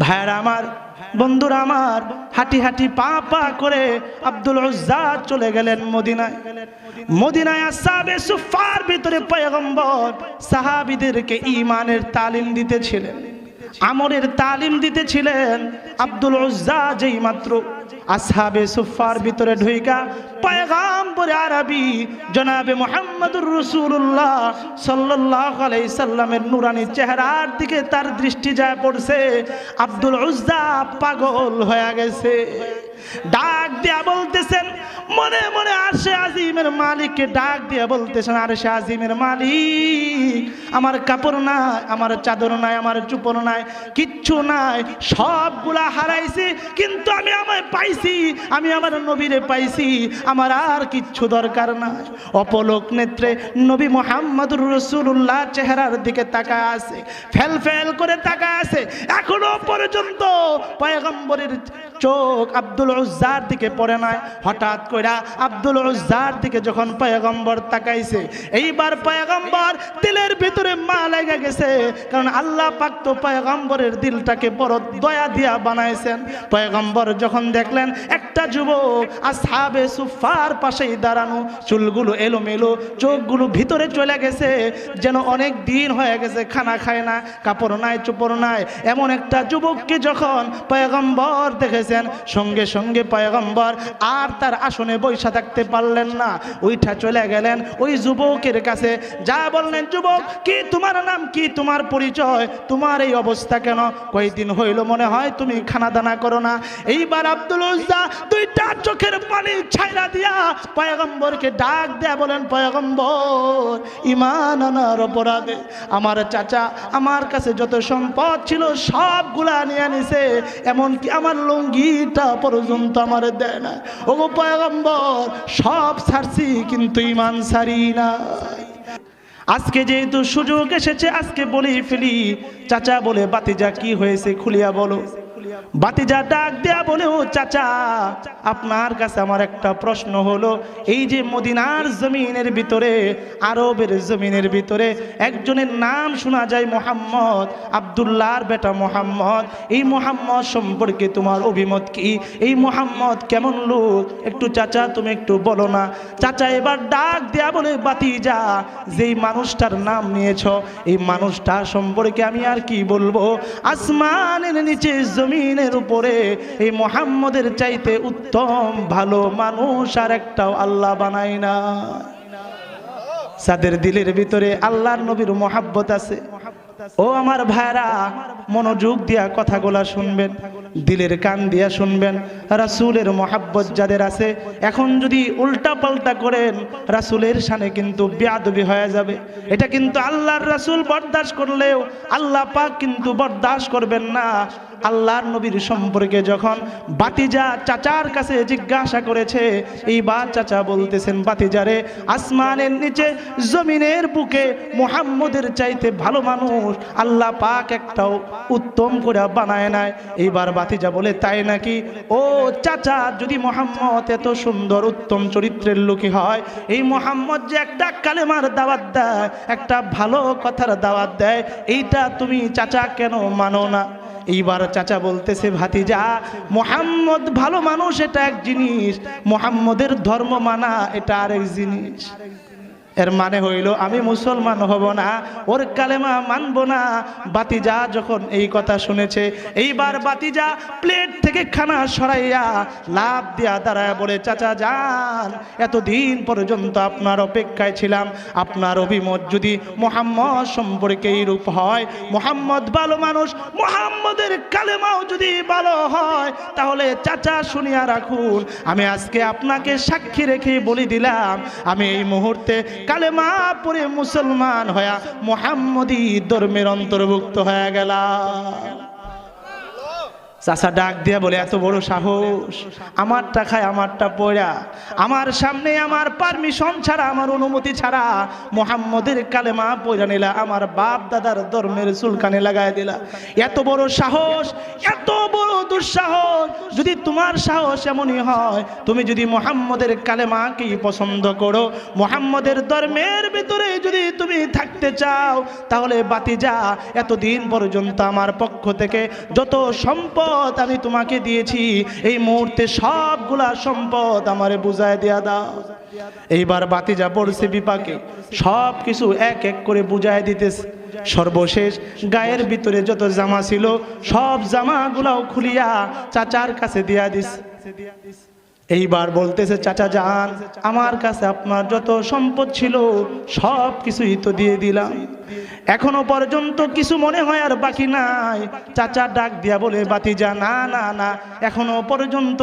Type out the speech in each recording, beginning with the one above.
ভাইরা আমার, বন্ধুরা আমার, হাঁটি হাঁটি পা পা করে আব্দুল উজ্জা চলে গেলেন মদিনায়। মদিনায় আসহাবে সুফফার ভিতরে পয়গম্বর সাহাবীদেরকে ঈমানের তালিম দিতেছিলেন, আমলের তালিম দিতেছিলেন। আব্দুল উজ্জা যেই মাত্র আসহাবে সুফফার ভিতরে ঢুইকা পয়গম্বর আরবি জনাবে মুহাম্মদুর রাসূলুল্লাহ সাল্লাল্লাহু আলাইহি সাল্লামের নূরানী চেহারার দিকে তার দৃষ্টি যায় পড়ছে, আব্দুল উজ্জা পাগল হয়ে গেছে। ডাক দিয়া বলতেছেন, মনে মনে আরশে আজিমের মালিককে ডাক দিয়া বলতেছেন, আরশে আজিমের মালিক, আমার কাপড় নাই, আমার চাদর নাই, আমার চুপড় নাই, কিচ্ছু নাই, সবগুলা হারাইছি, কিন্তু আমি আমায় পাইছি, আমি আমার নবীরে পাইছি, আমার আর কিচ্ছু দরকার নাই। অপলক নেত্রে নবী মুহাম্মদুর রাসূলুল্লাহ চেহারার দিকে তাকায় আছে, ফেল ফেল করে তাকায় আছে। এখনো পর্যন্ত পয়গম্বরের চোখ আব্দুল উজ্জার দিকে পড়ে নাই। হঠাৎ কইরা আব্দুল উজ্জার দিকে যখন পয়গম্বর তাকাইছে, এইবার পয়গম্বর দিলের ভিতরে মা লেগে গেছে, কারণ আল্লাহ পাক তো পয়গম্বরের দিলটাকে বড় দয়া দিয়া বানাইছেন। পয়গম্বর যখন দেখলেন একটা যুবক আসহাবে সুফফার পাশেই দাঁড়ানো, চুলগুলো এলোমেলো, চোখগুলো ভিতরে চলে গেছে, যেন অনেক দিন হয়ে গেছে খানা খায় না, কাপড় নাই, চোপড় নাই, এমন একটা যুবককে যখন পয়গম্বর দেখেছেন, সঙ্গে সঙ্গে পয়গম্বর আর তার আসনে বসে থাকতে পারলেন না, উইঠা চলে গেলেন ওই যুবকের কাছে। যা বললেন, যুবক, কি তোমার নাম, কি তোমার পরিচয়, তোমার এই অবস্থা কেন, কয়দিন হইল মনে হয় তুমি খানা দানা করো না। এইবার আব্দুল উজ্জা দুইটা চোখের পানি ছাইরা দিয়া পয়গম্বরকে ডাক দেয়া বলেন, পয়গম্বর, ঈমান আনার অপরাধে আমার চাচা আমার কাছে যত সম্পদ ছিল সবগুলা নিয়ে নিছে, এমনকি আমার লুঙ্গিটা পর্যন্ত আমার দেয় না। ও পয়গম্বর, সব ছাড়ছি কিন্তু ঈমান ছাড়ি না। আজকে যেহেতু সুযোগ এসেছে, আজকে বলেই ফেলি। চাচা বলে, বাতিজা কি হয়েছে খুলিয়া বলো। বাতিজা ডাক দেয়া বলে, ও চাচা, আপনার কাছে আমার একটা প্রশ্ন হলো, এই যে মদিনার জমিনের ভিতরে, আরবের জমিনের ভিতরে একজনের নাম শোনা যায় মুহাম্মদ, আব্দুল্লাহর বেটা মুহাম্মদ, এই মুহাম্মদ সম্পর্কে তোমার অভিমত কি? এই মুহাম্মদ কেমন লোক? একটু চাচা তুমি একটু বলো না। চাচা এবার ডাক দেয়া বলে, বাতিজা, যেই মানুষটার নাম নিয়েছ, এই মানুষটার সম্পর্কে আমি আর কি বলবো। আসমানের নিচে জমিনের উপরে এই মুহাম্মদের চাইতে উত্তম ভালো মানুষ আর একটাও আল্লাহ বানায় না। যাদের দিলের ভিতরে আল্লাহর নবীর মহব্বত আছে, ও আমার ভাইরা, মনোযোগ দিয়া কথাগুলা শুনবেন, দিলের কান দিয়া শুনবেন। রাসূলের মহব্বত যাদের আছে, এখন যদি উল্টা পাল্টা করেন, রাসূলের শানে কিন্তু বেয়াদবি হয়ে যাবে। এটা কিন্তু আল্লাহর রাসূল বরদাস্ত করলেও আল্লাহ পাক কিন্তু বরদাস্ত করবেন না। আল্লাহর নবীর সম্পর্কে যখন বাতিজা চাচার কাছে জিজ্ঞাসা করেছে, এইবার চাচা বলতেছেন, বাতিজারে, আসমানের নিচে জমিনের বুকে মুহাম্মদের চাইতে ভালো মানুষ আল্লাহ পাক একটাও উত্তম করে বানায় নাই। এইবার বাতিজা বলে, তাই নাকি? ও চাচা, যদি মুহাম্মদ এত সুন্দর উত্তম চরিত্রের লোকই হয়, এই মুহাম্মদ যে একটা কালেমার দাওয়াত দেয়, একটা ভালো কথার দাওয়াত দেয়, এইটা তুমি চাচা কেন মানো না? এইবার চাচা বলতেছে, ভাতিজা, মুহাম্মদ ভালো মানুষ এটা এক জিনিস, মুহাম্মদের ধর্ম মানা এটা আরেক জিনিস। এর মানে হইল আমি মুসলমান হব না, ওর কালেমা মানব না। বাতিজা যখন এই কথা শুনেছে, এইবার বাতিজা প্লেট থেকে খানা সরাইয়া লাভ দিয়া দাঁড়ায় বলে, চাচা যান, এতদিন পর্যন্ত আপনার অপেক্ষায় ছিলাম, আপনার অভিমত যদি মুহাম্মদ সম্পর্কে এইরূপ হয়, মুহাম্মদ ভালো মানুষ, মুহাম্মদের কালেমাও যদি ভালো হয়, তাহলে চাচা শুনিয়া রাখুন, আমি আজকে আপনাকে সাক্ষী রেখে বলে দিলাম, আমি এই মুহূর্তে কালেমা পড়ে মুসলমান হয়ে মুহাম্মদী ধর্মের অন্তর্ভুক্ত হয়ে গেলাম। চাচা ডাক দিয়া বলে, এত বড় সাহস, আমারটা খায় আমারটা পয়রা, আমার সামনে আমার পারমিশন ছাড়া, আমার অনুমতি ছাড়া মুহাম্মদের কালেমা পয়রা নিলা, আমার বাপ দাদার ধর্মের চুলকানি লাগায় দিলা। এত বড় সাহস, এত বড় দুঃসাহস। যদি তোমার সাহস এমনই হয়, তুমি যদি মুহাম্মদের কালেমাকে পছন্দ করো, মুহাম্মদের ধর্মের ভিতরে যদি তুমি থাকতে চাও, তাহলে বাতিজা এতদিন পর্যন্ত আমার পক্ষ থেকে যত সম্পদ আমি তোমাকে দিয়েছি, এই মুহূর্তে সবগুলা সম্পদ আমারে বুঝায় দেয়া দাও। এইবার বাতিজা পড়ছে বিপাকে, সব কিছু এক এক করে বুঝায় দিতেছে। সর্বশেষ গায়ের ভিতরে যত জামা ছিল সব জামাগুলাও খুলিয়া চাচার কাছে দিয়া দিস। এইবার বলতেছে, চাচা যান, আমার কাছে আপনার যত সম্পদ ছিল সব কিছুই তো দিয়ে দিলাম, এখনো পর্যন্ত কিছু মনে হয় আর বাকি নাই। চাচা ডাক দিয়া বলে, বাতিজা না না না, এখনো পর্যন্ত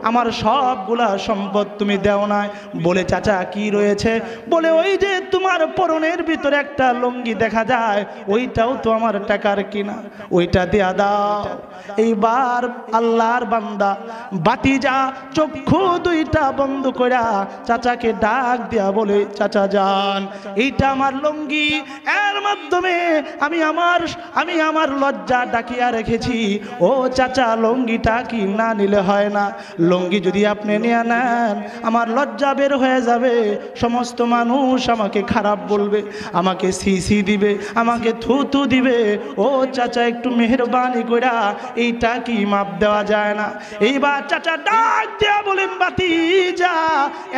আমার সবগুলা সম্পদ তুমি দেও নাই। বলে, চাচা কি রয়েছে? বলে, ওই যে তোমার পরনের ভিতরে একটা লুঙ্গি দেখা যায়, ওইটাও তো আমার টাকার কিনা, ওইটা দেয়া দাও। এইবার আল্লাহর বান্দা বাতিজা চক্ষু দুইটা বন্ধ কইরা চাচাকে ডাক দিয়া বলে, চাচা যান, এইটা আমার লুঙ্গি, এর মাধ্যমে আমি আমার লজ্জা ডাকিয়া রেখেছি। ও চাচা, লুঙ্গিটা কি না নিলে হয় না? লুঙ্গি যদি আপনি নিয়ে নেন, আমার লজ্জা বের হয়ে যাবে, সমস্ত মানুষ আমাকে খারাপ বলবে, আমাকে সিসি দিবে, আমাকে থুতু দিবে। ও চাচা, একটু মেহেরবানি কইরা এইটা কি মাপ দেওয়া যায় না? এইবার চাচা ডাক দিয়া বলেন, বাতিজা,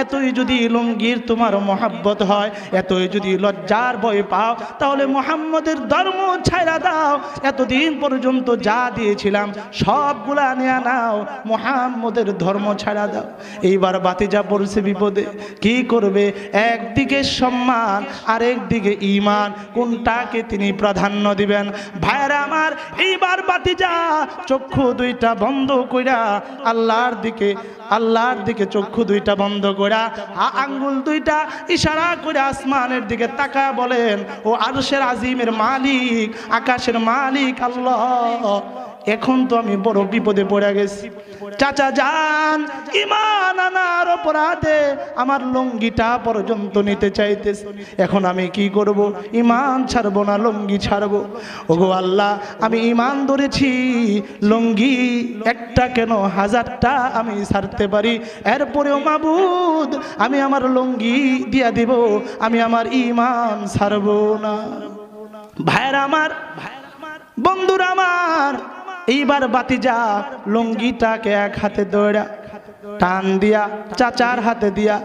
এতই যদি লুঙ্গির তোমার মহাব্বত হয়, এতই যদি লজ্জার ভয় পাও, তাহলে মুহাম্মদের ধর্ম ছাইরা দাও। এতদিন পর্যন্ত যা দিয়েছিলাম সবগুলা নিয়ে নাও, মুহাম্মদের ধর্ম ছাড়া দাও। এইবার বাতিজা পড়ছে বিপদে, কি করবে? একদিকে সম্মান আর একদিকে ঈমান, কোনটাকে তিনি প্রাধান্য দিবেন? ভাইরা আমার, এইবার বাতিজা চক্ষু দুইটা বন্ধ কইরা আল্লাহর দিকে চক্ষু দুইটা বন্ধ কইরা আঙ্গুল দুইটা ইশারা করে আসমানের দিকে তাকায় বলেন, ও আরশের আজিমের মালিক, আকাশের মালিক আল্লাহ, এখন তো আমি বড় বিপদে পড়ে গেছি। চাচা যান, ঈমান আনার অপরাধে আমার লুঙ্গিটা পর্যন্ত নিতে চাইতেছে, এখন আমি কি করব? ঈমান ছাড়বো না লুঙ্গি ছাড়বো? ওগো আল্লাহ, আমি ঈমান ধরেছি, লুঙ্গি একটা কেন হাজারটা আমি ছাড়তে পারি, এরপরেও মাবুদ আমি আমার লুঙ্গি দিয়া দিব, আমি আমার ঈমান ছাড়বো না। ভাইরা আমার, বন্ধুরা আমার, এইবার বাতিজা লুঙ্গিটাকে এক হাতে দৌড়া টান দিয়া চাচার হাতে দিয়া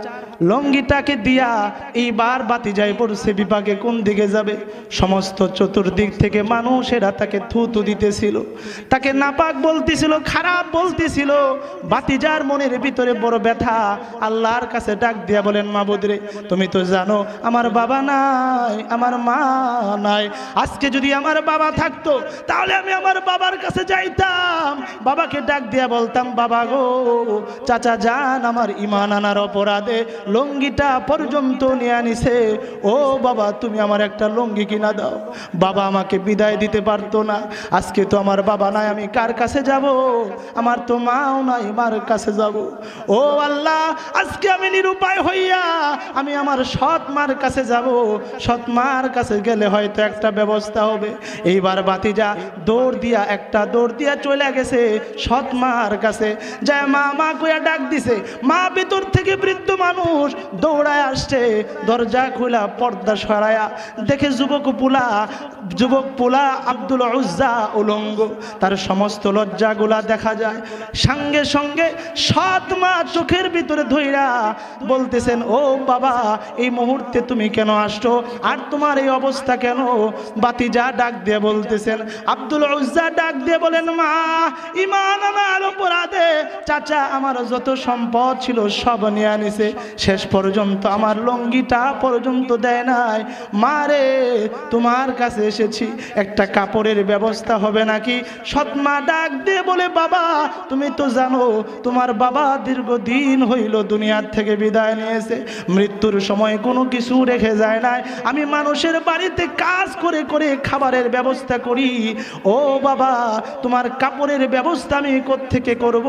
লুঙ্গিটাকে দিয়া এইবার বাতিজায় পড়ছে বিপাকে। কোন দিকে যাবে? সমস্ত চতুর্দিক থেকে মানুষেরা তাকে থুতু দিতেছিল, তাকে নাপাক বলতেছিল, খারাপ বলতেছিল। বাতিজার মনের ভিতরে বড় ব্যথা। আল্লাহর কাছে ডাক দিয়া বলেন, মাবুদ রে, তুমি তো জানো আমার বাবা নাই, আমার মা নাই, আজকে যদি আমার বাবা থাকতো তাহলে আমি আমার বাবার কাছে যাইতাম, বাবাকে ডাক দিয়া বলতাম, বাবা গো, চাচা যান আমার ঈমান আনার অপরাধে লুঙ্গিটা পর্যন্ত নিয়ে আনিছে, ও বাবা তুমি আমার একটা লুঙ্গি কিনা দাও। বাবা আমাকে বিদায় দিতে পারতো না, আজকে তো আমার বাবা নাই, আমি কার কাছে যাব? আমার তো মাও নাই, মার কাছে যাব। ও আল্লাহ, আজকে আমি নিরুপায় হইয়া আমি আমার সৎ মার কাছে যাব, সৎ মার কাছে গেলে হয়তো একটা ব্যবস্থা হবে। এইবার বাতিজা দৌড় দিয়া চলে গেছে সৎ মার কাছে, যায় মা মা কইয়া ডাক দিছে। মা ভিতর থেকে বৃদ্ধ মানুষ দৌড়ায় আসছে, দরজা খোলা, পর্দা সরায়া দেখে যুবক পোলা আব্দুল উজ্জা উলঙ্গ, তার সমস্ত লজ্জাগুলা দেখা যায়। সঙ্গে সঙ্গে সৎ মা চোখের ভিতরে ধইরা বলতেছেন, ও বাবা, এই মুহূর্তে তুমি কেন আসছো আর তোমার এই অবস্থা কেন? বাতিজা ডাক দিয়ে বলতেছেন, আব্দুল উজ্জা ডাক দিয়ে বলেন, মা, ঈমান আনার অপরাধে চাচা আমার যত সম্পদ ছিল সব নিয়ে নিছে, শেষ পর্যন্ত আমার লুঙ্গিটা পর্যন্ত দেয় নাই। মারে তোমার কাছে এসেছি, একটা কাপড়ের ব্যবস্থা হবে নাকি? সৎমা ডাক দিয়ে বলে, বাবা তুমি তো জানো তোমার বাবা দীর্ঘদিন হইল দুনিয়ার থেকে বিদায় নিয়েছে, মৃত্যুর সময় কোনো কিছু রেখে যায় নাই। আমি মানুষের বাড়িতে কাজ করে করে খাবারের ব্যবস্থা করি। ও বাবা তোমার কাপড়ের ব্যবস্থা আমি কোত্থেকে করব?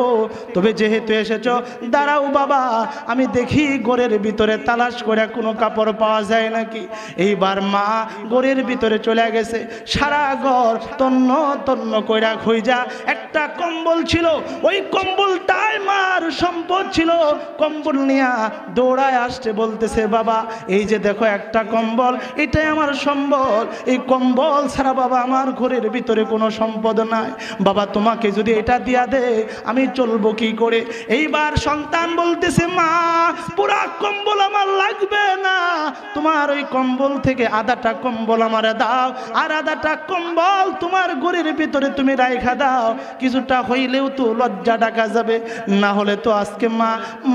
তবে যেহেতু এসেছো দাঁড়াও বাবা, আমি দেখি ঘরের ভিতরে তালাশ করে কোনো কাপড় পাওয়া যায় নাকি। এইবার মা ঘরের ভিতরে চলে গেছে, সারা ঘর তন্ন তন্ন কইরা খুঁজা একটা কম্বল ছিল, ওই কম্বলটাই মার সম্পদ ছিল। কম্বল নিয়া দৌড়ায় আসছে, বলতেছে বাবা এই যে দেখো একটা কম্বল, এটাই আমার সম্বল, এই কম্বল ছাড়া বাবা আমার ঘরের ভিতরে কোনো সম্পদ নাই। বাবা তোমাকে যদি এটা দিয়া দে আমি চলবো কি করে? এইবার সন্তান বলতেছে মা পুরা কম্বল আমার লাগবে না, তোমার ওই কম্বল থেকে আধাটা কম্বল আমারে দাও, আর আধাটা কম্বল তোমার ঘরের ভিতরে তুমি রাইখা দাও, কিছুটা হইলেও তো লজ্জা ডাকা যাবে, না হলে তো আজকে মা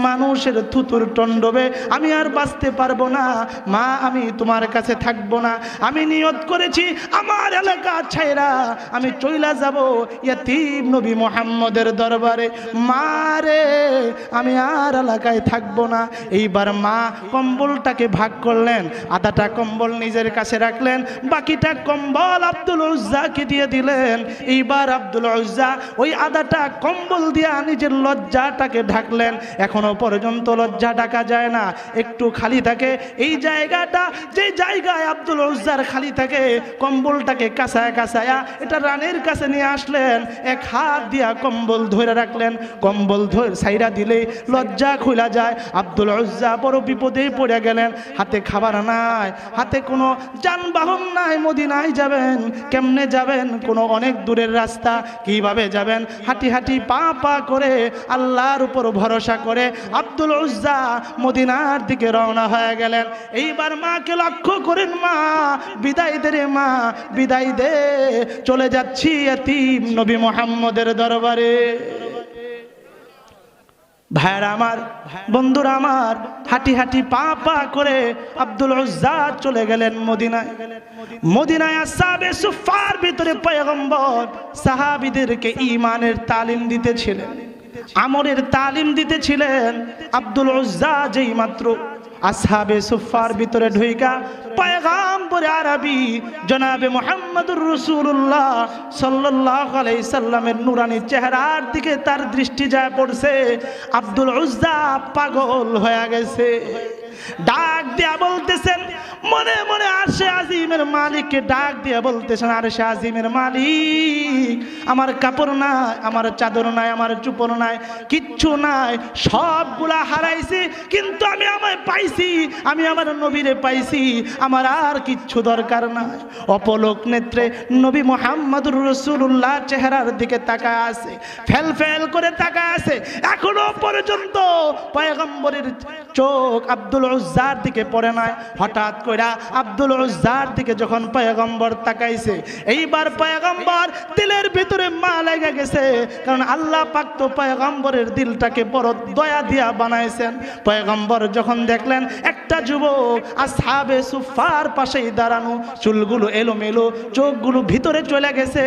মানুষের থুতুর টন্ডবে আমি আর বাঁচতে পারবো না। মা আমি তোমার কাছে থাকবো না, আমি নিয়ত করেছি আমার এলাকা ছাইরা আমি চইলা যাব ইয়তীম নবী মুহাম্মদের দরবারে। মারে আমি আর এলাকায় থাকবো না। এইবার মা কম্বলটাকে ভাগ করলেন, আধাটা কম্বল নিজের কাছে রাখলেন, বাকিটা কম্বল আব্দুল উজ্জাকে দিয়ে দিলেন। এইবার আব্দুল উজ্জা ওই আধাটা কম্বল দিয়া নিজের লজ্জাটাকে ঢাকলেন। এখনো পর্যন্ত লজ্জা ঢাকা যায় না, একটু খালি থাকে এই জায়গাটা, যে জায়গায় আব্দুল উজ্জার খালি থাকে কম্বলটাকে কাঁচায় কাঁচায়া এটা রানের কাছে নিয়ে আসলেন, এক হাত দিয়া কম্বল ধরে রাখলেন, কম্বল ধরে সাইরা দিলে লজ্জা খুলা যায়। আব্দুল উজ্জা বড় বিপদে পড়ে গেলেন, হাতে খাবার নাই, হাতে কোনো যানবাহন নাই, মদিনায় যাবেন কেমনে যাবেন? কোনো অনেক দূরের রাস্তা, কিভাবে যাবেন? হাঁটি হাঁটি পা পা করে আল্লাহর উপর ভরসা করে আব্দুল উজ্জা মদিনার দিকে রওনা হয়ে গেলেন। এইবার মাকে লক্ষ্য করেন, মা বিদায় দে রে মা, বিদায় দে, চলে যাচ্ছি ইয়তীম নবী মুহাম্মদের দরবারে। ভাইরা আমার, বন্ধুরা আমার, হাঁটি হাঁটি পা পা করে আব্দুল উজ্জা চলে গেলেন মদিনায়। মদিনায় আসহাবে সুফফার ভিতরে পয়গম্বর সাহাবীদেরকে ঈমানের তালিম দিতেছিলেন, আমলের তালিম দিতেছিলেন। আব্দুল উজ্জা যেই মাত্র আসহাবে সুফফার ভিতরে ঢুইকা পয়গম্বর আরবি জনাবে মুহাম্মদুর রাসূলুল্লাহ সাল্লাল্লাহু আলাইহি সাল্লামের নূরানি চেহারার দিকে তার দৃষ্টি যায় পড়ছে, আব্দুল উজ্জা পাগল হয়ে গেছে। ডাক দিয়া বলতেছেন মনে মনে আরশে আজিমের মালিককে ডাক দিয়া বলতেছেন, আরশে আজিমের মালিক আমার কাপড় নাই, আমার চাদর নাই, আমার চুপড় নাই, কিচ্ছু নাই, সবগুলা হারাইছি, কিন্তু আমি আমায় পাইছি, আমি আমার নবীরে পাইছি, আমার আর কিচ্ছু দরকার নাই। অপলক নেত্রে নবী মুহাম্মদুর রাসূলুল্লাহ চেহারার দিকে তাকায় আছে, ফেল ফেল করে তাকায় আছে। এখনো পর্যন্ত পয়গম্বরের চোখ আব্দুল উজ্জার দিকে পড়ে নাই। হঠাৎ কইরা আব্দুল উজ্জার দিকে যখন পয়গম্বর তাকাইছে, এইবার পয়গম্বর দিলের ভিতরে মা লেগে গেছে, কারণ আল্লাহ পাক তো পয়গম্বরের দিলটাকে বড় দয়া দিয়া বানাইছেন। পয়গম্বর যখন দেখলেন একটা যুবক আসহাবে সুফফার পাশেই দাঁড়ানো, চুলগুলো এলোমেলো, চোখগুলো ভিতরে চলে গেছে,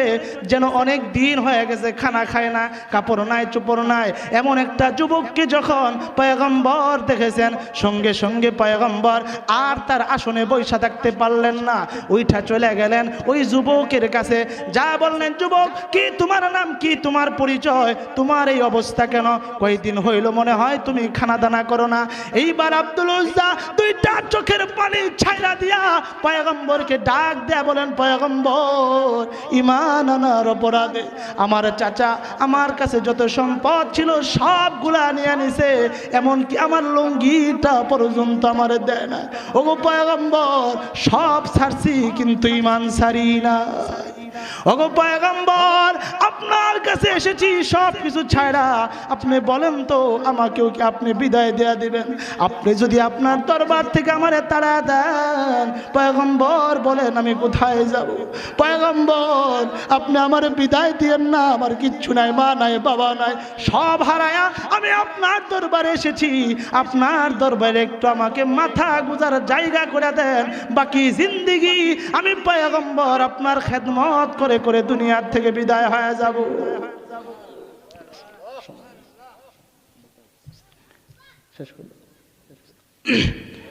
যেন অনেক দিন হয়ে গেছে খানা খায় না, কাপড় নাই, চোপড় নাই, এমন একটা যুবককে যখন পয়গম্বর দেখেছেন, সঙ্গে সঙ্গে পয়গম্বর আর তার আসনে বৈশা থাকতে পারলেন না, ওইটা চলে গেলেন ওই যুবকের কাছে, যা বললেন যুবক কি তোমার নাম কি, তোমার পরিচয়, তোমার এই অবস্থা কেন, কয়েকদিন হইল মনে হয় তুমি খানা দানা করো না। এইবার আব্দুল উজ্জা দুইটা চোখের পানি ছাইরা দিয়া পয়গম্বরকে ডাক দেয়া বলেন, পয়গম্বর ঈমান আনার অপরাধে আমার চাচা আমার কাছে যত সম্পদ ছিল সবগুলা নিয়ে নিছে, এমনকি আমার লুঙ্গিটা পর্যন্ত আমার দেয় না। ওগো পয়গম্বর সব ছাড়ছি কিন্তু ঈমান ছাড়ি না। ওগো পয়গম্বর, আপনার কাছে এসেছি সব কিছু ছাড়া, আপনি বলেন তো আমাকেও কি আপনি বিদায় দেয়া দিবেন? আপনি যদি আপনার দরবার থেকে আমারে তাড়া দেন, পয়গম্বর বলেন আমি কোথায় যাব? পয়গম্বর আপনি আমারে বিদায় দিয়েন না, আমার কিচ্ছু নাই, মা নাই, বাবা নাই, সব হারায়া আমি আপনার দরবারে এসেছি, আপনার দরবারে একটু আমাকে মাথা গুজার জায়গা করে দেন, বাকি জিন্দেগি আমি পয়গম্বর আপনার খেদমত করে করে দুনিয়ার থেকে বিদায় হয়ে যাব।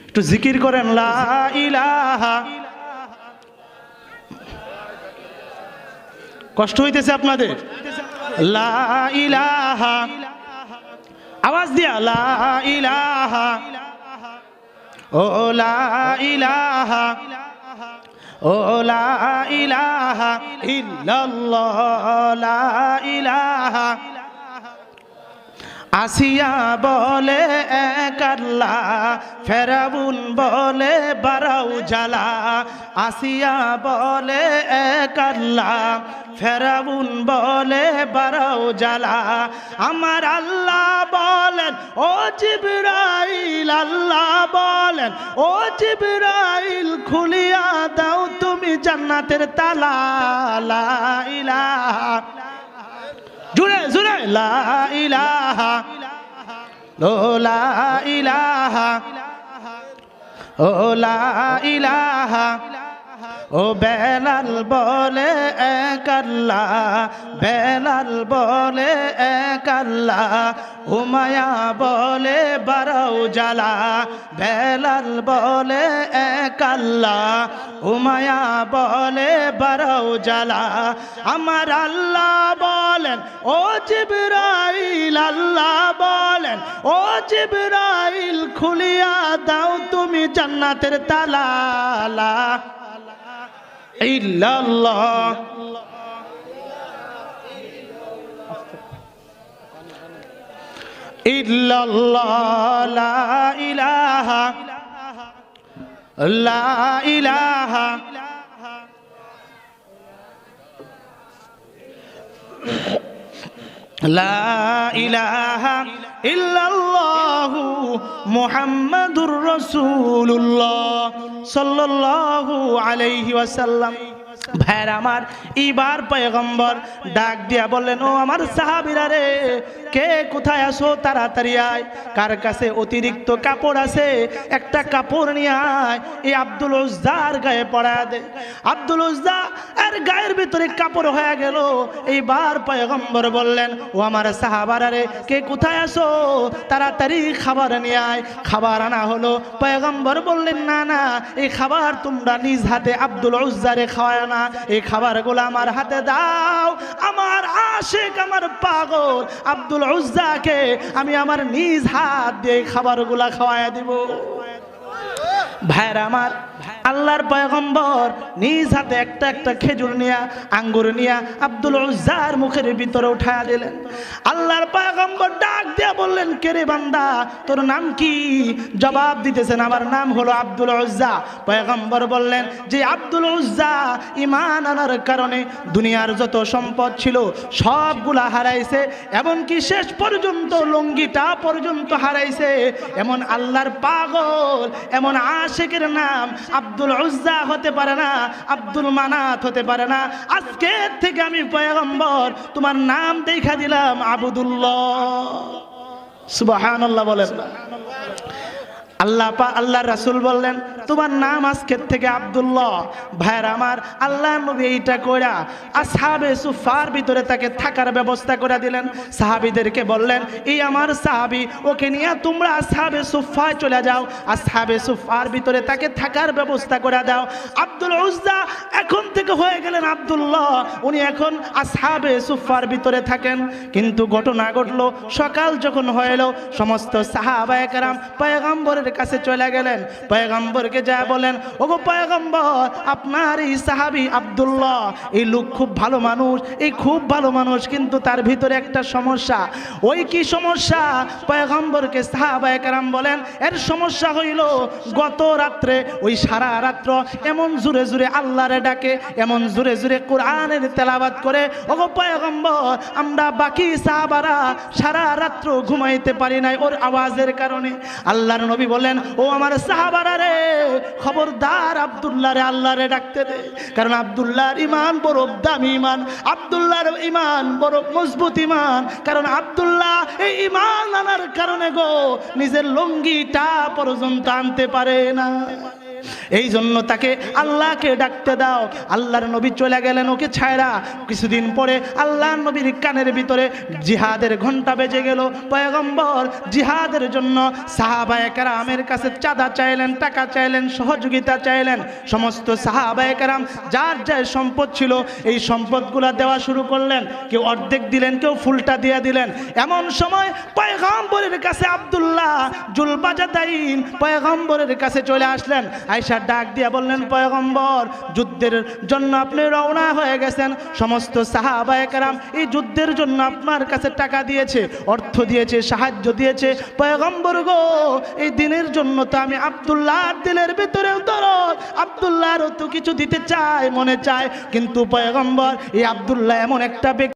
একটু জিকির করেন লা ইলাহা। কষ্ট হইতেছে আপনাদের? লা ইলাহা, আওয়াজ দিয়া লা ইলাহা, ও লা ইলাহা, ও লা ইলাহা ইল্লাল্লাহ, লা ইলাহা। আসিয়া বলে এক আল্লাহ, ফেরাউন বলে বারাউ জালা। আসিয়া বলে এক আল্লাহ, ফেরাউন বলে বারাউ জালা। আমার আল্লাহ বলেন ও জিবরাইল, আল্লাহ বলেন ও জিবরাইল, খুলিয়া দাও তুমি জান্নাতের তালা। লা ইলাহা, জুড়ে জুড়ে লা ইলাহা, ও লা ইলাহা, ও লা ইলাহা। ও বেলাল বলে এক আল্লাহ, বেলাল বলে এক আল্লাহ। উমায়া বলে বারাউ জালা, বেলাল বলে এক আল্লাহ। উমায়া বলে বারাউ জালা। আমার আল্লাহ বলেন ও জিবরাইল, আল্লাহ বলেন ও জিবরাইল, খুলিয়া দাও তুমি জান্নাতের তালা। লা ইল্লাল্লাহ, ইল্লাল্লাহ, লা ইলাহা, লা ইলাহা। লা ইলাহা ইল্লাল্লাহু মুহাম্মাদুর রাসূলুল্লাহ সাল্লাল্লাহু আলাইহি ওয়াসাল্লাম। ভাইরা আমার, এইবার পয়গম্বর ডাক দিয়া বললেন ও আমার সাহাবীরা রে, কে কোথায় আসো, তাড়াতাড়ি আয়। কার কাছে অতিরিক্ত কাপড় আছে একটা কাপড় নিয়ে আয়, এই আব্দুল উজ্জার গায়ে পরা দে। আব্দুল উজ্জা এর গায়ের ভিতরে কাপড় হয়ে গেল। এইবার পয়গম্বর বললেন ও আমার সাহাবারা রে, কে কোথায় আসো, তাড়াতাড়ি খাবার নিয়ে আয়। খাবার আনা হলো। পয়গম্বর বললেন না না, এই খাবার তোমরা নিজ হাতে আব্দুল উজ্জারে খাওয়ায় না, এই খাবারগুলো আমার হাতে দাও। আমার আশিক, আমার পাগল আব্দুল উজ্জাকে আমি আমার নিজ হাত দিয়ে খাবারগুলা খাওয়ায় দিব। ভাইরা আমার, আল্লাহর পয়গম্বর নিজ হাতে একটা একটা খেজুর নিয়া, আঙ্গুর নিয়া আব্দুল উজ্জার মুখের ভিতরে উঠায়া দিলেন। আল্লাহর পয়গম্বর ডাক দিয়া বললেন, কে রে বান্দা, তোর নাম কি? জবাব দিতেছেন, আমার নাম হলো আব্দুল উজ্জা। পয়গম্বর বললেন যে আব্দুল উজ্জা ঈমান আনার কারণে দুনিয়ার যত সম্পদ ছিল সবগুলা হারাইছে, এমনকি শেষ পর্যন্ত লুঙ্গিটা পর্যন্ত হারাইছে। এমন আল্লাহর পাগল, এমন আশিকের নাম আব্দুল উজ্জা হতে পারে না, আব্দুল মানাত হতে পারে না। আজকে থেকে আমি পয়গম্বর তোমার নাম দেখা দিলাম আবুদুল্লাহ। সুবহানাল্লাহ বলেন। আল্লাহ রাসূল বললেন তোমার নাম আজকের থেকে আব্দুল্লাহ। ভাইরা আমার, আল্লাহ নবী এইটা কইরা আসহাবে সুফার ভিতরে তাকে থাকার ব্যবস্থা করে দিলেন। সাহাবীদেরকে বললেন এই আমার সাহাবী, ওকে নিয়ে তোমরা আসহাবে সুফায় চলে যাও, আসহাবে সুফার ভিতরে তাকে থাকার ব্যবস্থা করে দাও। আব্দুল উজ্জা এখন থেকে হয়ে গেলেন আব্দুল্লাহ, উনি এখন আসহাবে সুফার ভিতরে থাকেন। কিন্তু ঘটনা ঘটলো, সকাল যখন হয়ে এলো সমস্ত সাহাবায়ে কেরাম পয়গম্বরের কাছে চলে গেলেন, পয়গম্বরকে যা বলেন, ওগো পয়গম্বর, আপনার এই সাহাবী আব্দুল্লাহ, এই লোক খুব ভালো মানুষ, এই খুব ভালো মানুষ, কিন্তু তার ভিতরে একটা সমস্যা। ওই কি সমস্যা? পয়গম্বরকে সাহাবায়ে কেরাম বলেন, এর সমস্যা হইল গত রাত্রে ওই সারা রাত্র এমন জোরে জোরে আল্লাহরে ডাকে, এমন জোরে জোরে কোরআনের তেলাওয়াত করে, ওগো পয়গম্বর, আমরা বাকি সাহাবারা সারা রাত্র ঘুমাইতে পারি নাই ওর আওয়াজের কারণে। আল্লাহর নবী বলেন, ও আমার সাহাবারা রে, খবরদার আব্দুল্লাহরে আল্লাহরে ডাকতে দে, কারণ আব্দুল্লাহর ঈমান বড় দামি ঈমান, আব্দুল্লাহর ঈমান বড় মজবুত ঈমান, কারণ আব্দুল্লাহ এই ঈমান আনার কারণে গো নিজের লুঙ্গিটা পর্যন্ত আনতে পারে না। এই জন্য তাকে আল্লাহকে ডাকতে দাও। আল্লাহর নবী চলে গেলেন ওকে ছায়রা। কিছুদিন পরে আল্লাহর নবীর কানের ভিতরে জিহাদের ঘন্টা বেজে গেল। পয়গম্বর জিহাদের জন্য সাহাবায়ে কেরামের কাছে চাঁদা চাইলেন, টাকা চাইলেন, সহযোগিতা চাইলেন। সমস্ত সাহাবায়ে কেরাম যার যার সম্পদ ছিল এই সম্পদগুলা দেওয়া শুরু করলেন। কেউ অর্ধেক দিলেন, কেউ ফুলটা দিয়ে দিলেন। এমন সময় পয়গম্বরের কাছে আব্দুল্লাহ জুলবাজাদাইন পয়গম্বরের কাছে চলে আসলেন। আয়েশা ডাক দিয়া বললেন, পয়গম্বর, যুদ্ধের জন্য আপনি রওনা হয়ে গেছেন, সমস্ত সাহাবায়ে কেরাম এই যুদ্ধের জন্য আপনার কাছে টাকা দিয়েছে, অর্থ দিয়েছে, সাহায্য দিয়েছে। পয়গম্বর গো, এই দিনের জন্য তো আমি আব্দুল্লাহর দিলের ভিতরেও দরদ, আব্দুল্লাহরও তো কিছু দিতে চাই, মনে চায়, কিন্তু পয়গম্বর এই আব্দুল্লাহ এমন একটা ব্যক্তি